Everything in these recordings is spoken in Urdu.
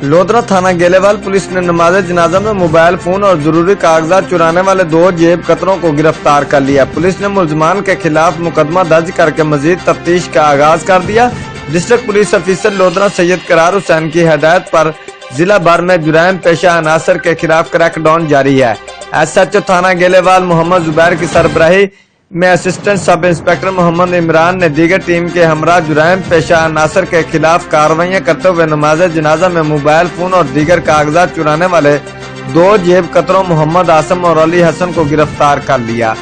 لودھرا تھانہ گیلےوال پولیس نے نماز جنازہ میں موبائل فون اور ضروری کاغذات چرانے والے 2 جیب قطروں کو گرفتار کر لیا۔ پولیس نے ملزمان کے خلاف مقدمہ درج کر کے مزید تفتیش کا آغاز کر دیا۔ ڈسٹرکٹ پولیس افیسر لودھرا سید قرار حسین کی ہدایت پر ضلع بھر میں جرائم پیشہ عناصر کے خلاف کریک ڈاؤن جاری ہے۔ SHO تھانہ گیلےوال محمد زبیر کی سربراہی میں اسسٹنٹ سب انسپکٹر محمد عمران نے دیگر ٹیم کے ہمراہ جرائم پیشہ عناصر کے خلاف کارروائیاں کرتے ہوئے نماز جنازہ میں موبائل فون اور دیگر کاغذات چرانے والے 2 جیب قطروں محمد عاصم اور علی حسن کو گرفتار کر لیا۔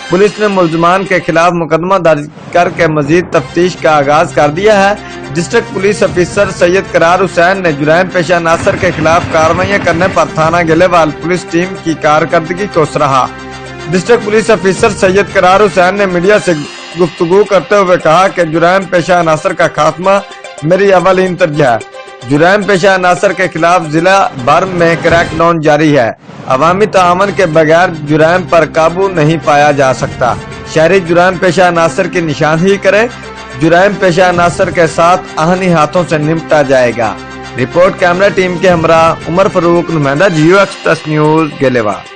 پولیس نے ملزمان کے خلاف مقدمہ درج کر کے مزید تفتیش کا آغاز کر دیا ہے۔ ڈسٹرکٹ پولیس افیسر سید قرار حسین نے جرائم پیشہ عناصر کے خلاف کارروائیاں کرنے پر تھانہ گیلےوال پولیس ٹیم کی کارکردگی کو سراہا۔ ڈسٹرکٹ پولیس افیسر سید قرار حسین نے میڈیا سے گفتگو کرتے ہوئے کہا کہ جرائم پیشہ عناصر کا خاتمہ میری اولین ترجیح ہے۔ جرائم پیشہ عناصر کے خلاف ضلع بھر میں کریک ڈاؤن جاری ہے۔ عوامی تعاون کے بغیر جرائم پر قابو نہیں پایا جا سکتا۔ شہری جرائم پیشہ عناصر کی نشاندہی کرے، جرائم پیشہ عناصر کے ساتھ آہنی ہاتھوں سے نمٹا جائے گا۔ رپورٹ کیمرہ ٹیم کے ہمراہ عمر فاروق، نمائندہ جیو ایکسپریس نیوز گیلےوال۔